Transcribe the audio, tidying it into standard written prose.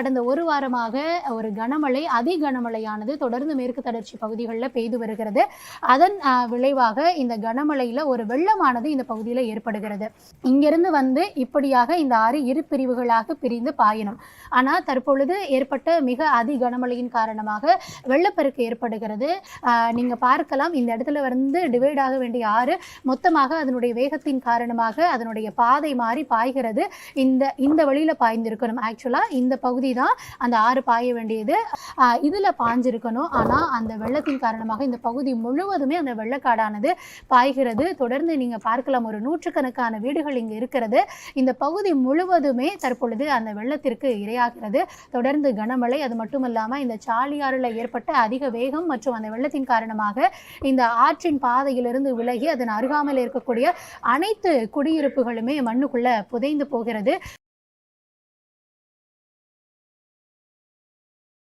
கடந்த ஒரு வாரமாக ஒரு கனமழை, அதி கனமழையானது தொடர்ந்து மேற்கு தொடர்ச்சி பகுதிகளில் பெய்து வருகிறது. அதன் விளைவாக இந்த கனமழையில ஒரு வெள்ளமானது இந்த பகுதியில் ஏற்படுகிறது. இங்கிருந்து வந்து இப்படியாக இந்த ஆறு இரு பிரிவுகளாக பிரிந்து பாயணும். ஆனால் தற்பொழுது ஏற்பட்ட மிக அதி கனமழையின் காரணமாக வெள்ளப்பெருக்கு ஏற்படுகிறது. நீங்க பார்க்கலாம், இந்த இடத்துல வந்து டிவைட் ஆக வேண்டிய ஆறு மொத்தமாக அதனுடைய வேகத்தின் காரணமாக அதனுடைய பாதை மாறி பாய்கிறது. இந்த வழியில பாய்ந்திருக்கணும். ஆக்சுவலா இந்த பகுதி தான் அந்த ஆறு பாய வேண்டியது. இதுல பாஞ்சிருக்கணும். ஆனா அந்த வெள்ளத்தின் காரணமாக இந்த பகுதி முழுவதுமே அந்த வெள்ளக்காடானது பாய்கிறது. தொடர்ந்து நீங்க பார்க்கலாம், ஒரு நூற்றுக்கணக்கான வீடுகள் இங்கு இருக்கிறது. இந்த பகுதி முழுவதுமே தற்பொழுது அந்த வெள்ளத்திற்கு இரையாகிறது. தொடர்ந்து கனமழை, அது மட்டுமல்லாம இந்த சாலியாறுல ஏற்பட்ட அதிக வேகம் மற்றும் அந்த வெள்ளத்தின் காரணமாக இந்த ஆற்றின் பாதையிலிருந்து விலகி அதன் அருகாமையில் இருக்கக்கூடிய அனைத்து குடியிருப்புகளுமே மண்ணுக்குள்ள புதைந்து போகிறது.